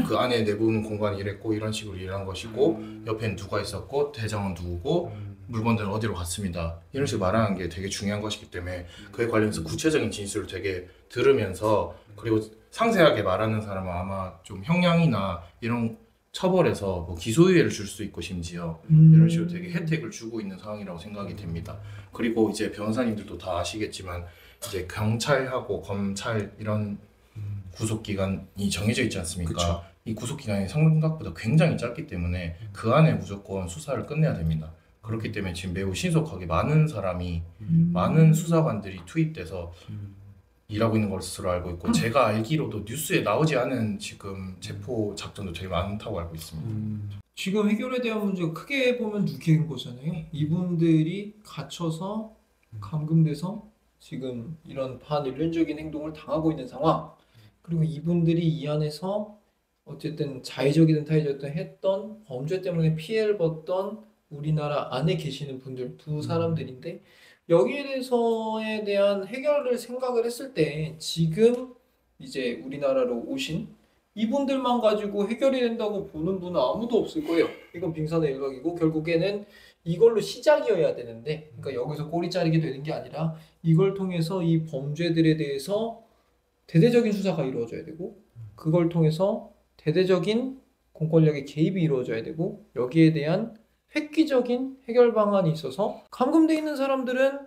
그 안에 내부는 공간이 이랬고 이런 식으로 일한 것이고 옆엔 누가 있었고 대장은 누구고 물건들은 어디로 갔습니다 이런 식으로 말하는 게 되게 중요한 것이기 때문에 그에 관련해서 구체적인 진술을 되게 들으면서 그리고 상세하게 말하는 사람은 아마 좀 형량이나 이런 처벌에서 뭐 기소유예를 줄 수 있고 심지어 이런 식으로 되게 혜택을 주고 있는 상황이라고 생각이 됩니다. 그리고 이제 변호사님들도 다 아시겠지만 이제 경찰하고 검찰 이런 구속기간이 정해져 있지 않습니까? 그쵸. 이 구속기간이 생각보다 굉장히 짧기 때문에 그 안에 무조건 수사를 끝내야 됩니다. 그렇기 때문에 지금 매우 신속하게 많은 사람이 많은 수사관들이 투입돼서 일하고 있는 것으로 알고 있고 제가 알기로도 뉴스에 나오지 않은 지금 체포 작전도 되게 많다고 알고 있습니다. 지금 해결에 대한 문제가 크게 보면 두 개인 거잖아요. 이분들이 갇혀서 감금돼서 지금 이런 반인륜적인 행동을 당하고 있는 상황. 그리고 이분들이 이 안에서 어쨌든 자의적이든 타의적이든 했던 범죄 때문에 피해를 봤던 우리나라 안에 계시는 분들 두 사람들인데 여기에 대한 해결을 생각을 했을 때 지금 이제 우리나라로 오신 이분들만 가지고 해결이 된다고 보는 분은 아무도 없을 거예요. 이건 빙산의 일각이고 결국에는 이걸로 시작이어야 되는데 그러니까 여기서 꼬리 자르게 되는 게 아니라 이걸 통해서 이 범죄들에 대해서 대대적인 수사가 이루어져야 되고 그걸 통해서 대대적인 공권력의 개입이 이루어져야 되고 여기에 대한 획기적인 해결 방안이 있어서 감금돼 있는 사람들은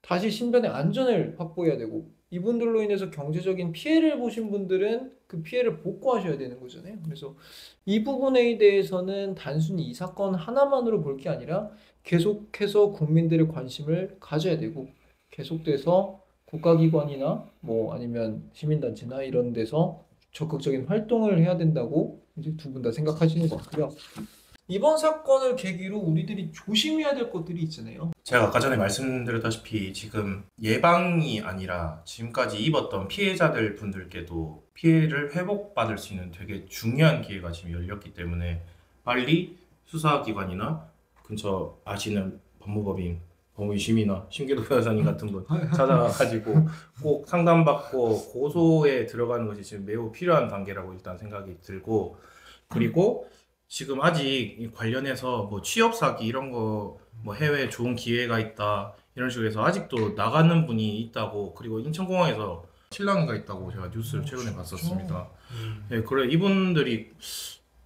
다시 신변의 안전을 확보해야 되고 이분들로 인해서 경제적인 피해를 보신 분들은 그 피해를 복구하셔야 되는 거잖아요. 그래서 이 부분에 대해서는 단순히 이 사건 하나만으로 볼 게 아니라 계속해서 국민들의 관심을 가져야 되고 계속돼서 국가기관이나 뭐 아니면 시민단체나 이런 데서 적극적인 활동을 해야 된다고 이제 두 분 다 생각하시는 것 같고요. 이번 사건을 계기로 우리들이 조심해야 될 것들이 있잖아요. 제가 아까 전에 말씀드렸다시피 지금 예방이 아니라 지금까지 입었던 피해자들 분들께도 피해를 회복받을 수 있는 되게 중요한 기회가 지금 열렸기 때문에 빨리 수사기관이나 근처 아시는 법무법인 법무심이나 심기도 변호사님 같은 분 찾아가지고 꼭 상담받고 고소에 들어가는 것이 지금 매우 필요한 단계라고 일단 생각이 들고 그리고 지금 아직 관련해서 뭐 취업 사기 이런 거 뭐 해외 좋은 기회가 있다 이런 식으로 해서 아직도 나가는 분이 있다고 그리고 인천공항에서 신랑이가 있다고 제가 뉴스를 최근에 봤었습니다. 네, 그래 이분들이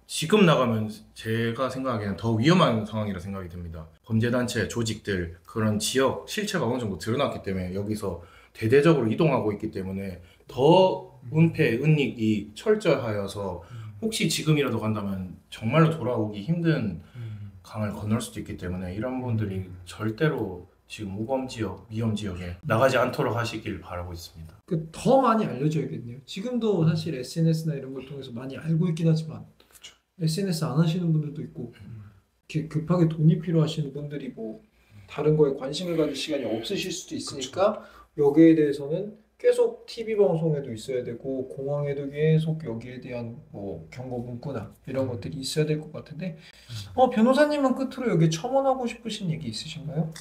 지금 나가면 제가 생각하기에는 더 위험한 상황이라 생각이 듭니다. 범죄단체 조직들 그런 지역 실체가 어느 정도 드러났기 때문에 여기서 대대적으로 이동하고 있기 때문에 더 은폐 은닉이 철저하여서 혹시 지금이라도 간다면 정말로 돌아오기 힘든 강을 건널 수도 있기 때문에 이런 분들이 절대로 지금 우범 지역, 위험 지역에 나가지 않도록 하시길 바라고 있습니다. 더 많이 알려져야겠네요. 지금도 사실 SNS나 이런 걸 통해서 많이 알고 있긴 하지만 SNS 안 하시는 분들도 있고 이렇게 급하게 돈이 필요하시는 분들이 뭐 다른 거에 관심을 가질 시간이 없으실 수도 있으니까 여기에 대해서는 계속 TV 방송에도 있어야 되고 공항에도 계속 여기에 대한 뭐 경고 문구나 이런 것들이 있어야 될 것 같은데 변호사님은 끝으로 여기 첨언하고 싶으신 얘기 있으신가요?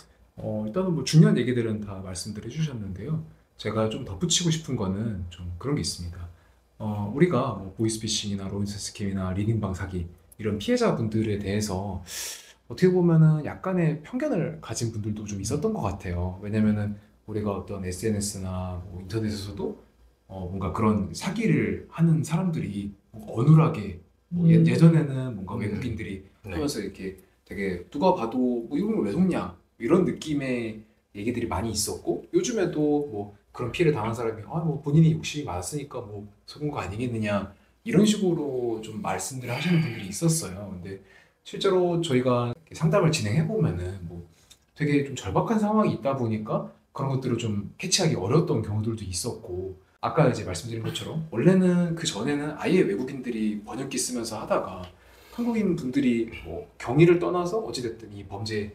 일단은 뭐 중요한 얘기들은 다 말씀들 해주셨는데요. 제가 좀 덧붙이고 싶은 거는 좀 그런 게 있습니다. 우리가 뭐 보이스피싱이나 로인스 스캠이나 리딩방 사기 이런 피해자분들에 대해서 어떻게 보면은 약간의 편견을 가진 분들도 좀 있었던 것 같아요. 왜냐면은 우리가 어떤 SNS나 뭐 인터넷에서도 뭔가 그런 사기를 하는 사람들이 뭐 어눌하게 뭐 예전에는 뭔가 외국인들이 네. 하면서 이렇게 되게 누가 봐도 뭐 이걸 왜 속냐 이런 느낌의 얘기들이 많이 있었고 요즘에도 뭐 그런 피해를 당한 사람이 뭐 본인이 욕심이 많았으니까 뭐 속은 거 아니겠느냐 이런 식으로 좀 말씀들을 하시는 분들이 있었어요. 근데 실제로 저희가 상담을 진행해 보면은 뭐 되게 좀 절박한 상황이 있다 보니까 그런 것들을 좀 캐치하기 어려웠던 경우들도 있었고 아까 이제 말씀드린 것처럼 원래는 그 전에는 아예 외국인들이 번역기 쓰면서 하다가 한국인 분들이 뭐 경위를 떠나서 어찌됐든 이 범죄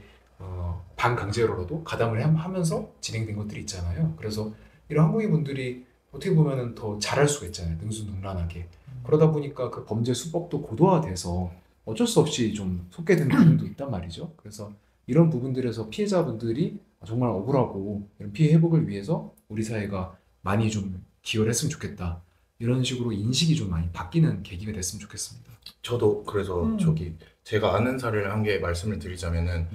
반강제로라도 가담을 하면서 진행된 것들이 있잖아요. 그래서 이런 한국인 분들이 어떻게 보면은 더 잘할 수가 있잖아요. 능수능란하게. 그러다 보니까 그 범죄 수법도 고도화돼서 어쩔 수 없이 좀 속게 되는 부분도 있단 말이죠. 그래서 이런 부분들에서 피해자분들이 정말 억울하고 이런 피해 회복을 위해서 우리 사회가 많이 좀 기여를 했으면 좋겠다. 이런 식으로 인식이 좀 많이 바뀌는 계기가 됐으면 좋겠습니다. 저도 그래서 제가 아는 사례를 한 개 말씀을 드리자면은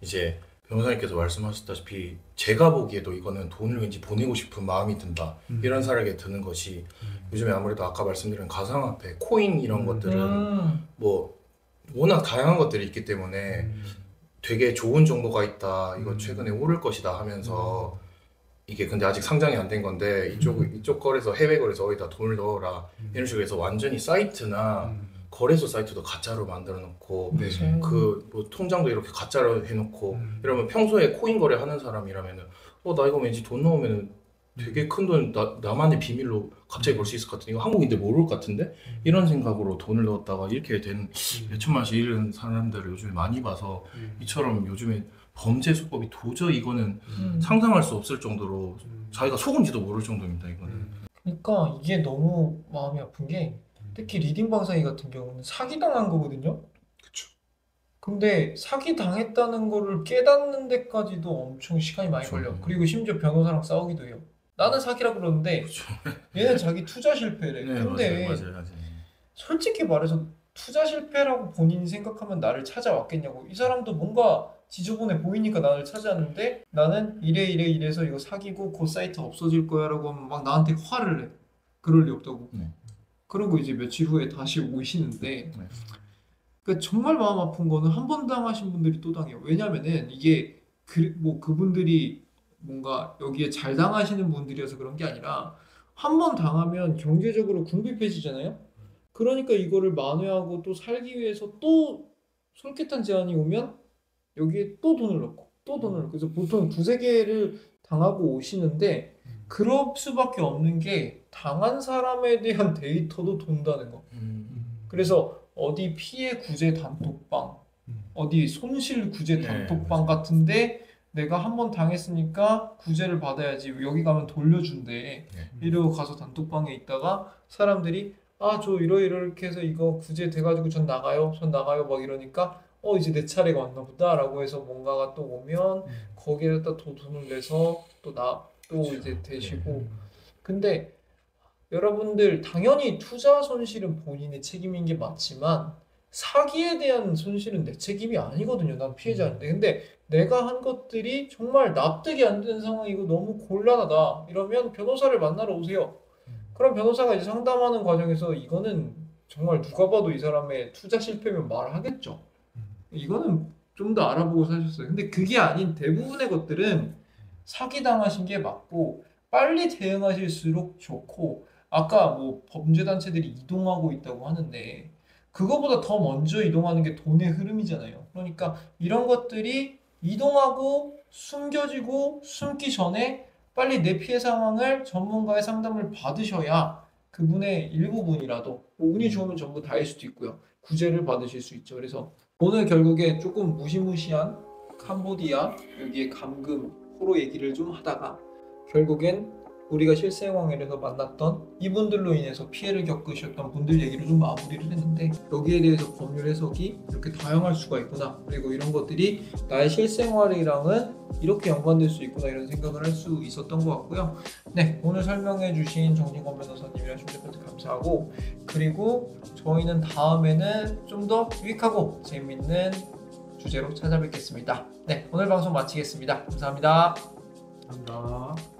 이제 변호사님께서 말씀하셨다시피 제가 보기에도 이거는 돈을 왠지 보내고 싶은 마음이 든다 이런 사례가 드는 것이 요즘에 아무래도 아까 말씀드린 가상화폐, 코인 이런 것들은 뭐 워낙 다양한 것들이 있기 때문에 되게 좋은 정보가 있다 이거 최근에 오를 것이다 하면서 이게 근데 아직 상장이 안 된 건데 이쪽 거래소 해외 거래소 어디다 돈을 넣어라 이런 식으로 해서 완전히 사이트나 거래소 사이트도 가짜로 만들어 놓고 그 뭐 통장도 이렇게 가짜로 해놓고 이러면 평소에 코인 거래 하는 사람이라면은 나 이거 왠지 돈 넣으면 되게 큰 돈 나만의 비밀로 갑자기 벌 수 있을 것 같은데 이거 한국인들 모를 것 같은데 이런 생각으로 돈을 넣었다가 이렇게 된 몇천만씩 잃은 사람들을 요즘에 많이 봐서 이처럼 요즘에 범죄 수법이 도저히 이거는 상상할 수 없을 정도로 자기가 속은지도 모를 정도입니다. 이거는. 그러니까 이게 너무 마음이 아픈 게 특히 리딩 방사기 같은 경우는 사기당한 거거든요. 그쵸. 근데 사기당했다는 거를 깨닫는 데까지도 엄청 시간이 많이 걸려. 그리고 심지어 변호사랑 싸우기도 해요. 나는 사기라 그러는데 얘는 자기 투자 실패래. 네, 근데 맞아요. 솔직히 말해서 투자 실패라고 본인이 생각하면 나를 찾아왔겠냐고. 이 사람도 뭔가 지저분해 보이니까 나를 찾아왔는데 나는 이래서 이거 사기고 그 사이트 없어질 거야 라고 하면 막 나한테 화를 내. 그럴 리 없다고. 그리고 이제 며칠 후에 다시 오시는데 그러니까 정말 마음 아픈 거는 한 번 당하신 분들이 또 당해요. 왜냐면은 이게 그분들이 뭔가 여기에 잘 당하시는 분들이어서 그런 게 아니라 한 번 당하면 경제적으로 궁핍해지잖아요. 그러니까 이거를 만회하고 또 살기 위해서 또 솔깃한 제안이 오면 여기에 또 돈을 넣고 또 돈을 넣고 그래서 보통 두세 개를 당하고 오시는데 그럴 수밖에 없는 게 당한 사람에 대한 데이터도 돈다는 거. 그래서 어디 피해 구제 단톡방, 어디 손실 구제 단톡방 같은데 내가 한 번 당했으니까 구제를 받아야지 여기 가면 돌려준대. 이러고 가서 단톡방에 있다가 사람들이 저 이렇게 해서 이거 구제 돼가지고 전 나가요 막 이러니까 이제 내 차례가 왔나 보다 라고 해서 뭔가가 또 오면 거기에다 또 돈을 내서 또 이제 되시고 근데 여러분들 당연히 투자 손실은 본인의 책임인 게 맞지만 사기에 대한 손실은 내 책임이 아니거든요. 난 피해자인데 근데 내가 한 것들이 정말 납득이 안 되는 상황이고 너무 곤란하다 이러면 변호사를 만나러 오세요. 그럼 변호사가 이제 상담하는 과정에서 이거는 정말 누가 봐도 이 사람의 투자 실패면 말하겠죠. 이거는 좀 더 알아보고 사셨어요. 근데 그게 아닌 대부분의 것들은 사기당하신 게 맞고 빨리 대응하실수록 좋고 아까 뭐 범죄단체들이 이동하고 있다고 하는데 그거보다 더 먼저 이동하는 게 돈의 흐름이잖아요. 그러니까 이런 것들이 이동하고 숨겨지고 숨기 전에 빨리 내 피해 상황을 전문가의 상담을 받으셔야 그분의 일부분이라도 뭐 운이 좋으면 전부 다일 수도 있고요. 구제를 받으실 수 있죠. 그래서 오늘 결국에 조금 무시무시한 캄보디아 여기에 감금 호로 얘기를 좀 하다가 결국엔 우리가 실생활에서 만났던 이분들로 인해서 피해를 겪으셨던 분들 얘기를 좀 마무리를 했는데 여기에 대해서 법률 해석이 이렇게 다양할 수가 있구나, 그리고 이런 것들이 나의 실생활이랑은 이렇게 연관될 수 있구나, 이런 생각을 할 수 있었던 것 같고요. 네, 오늘 설명해 주신 정진권 변호사님이랑 심재팬트 감사하고, 그리고 저희는 다음에는 좀 더 유익하고 재밌는 주제로 찾아뵙겠습니다. 네, 오늘 방송 마치겠습니다. 감사합니다. 감사합니다.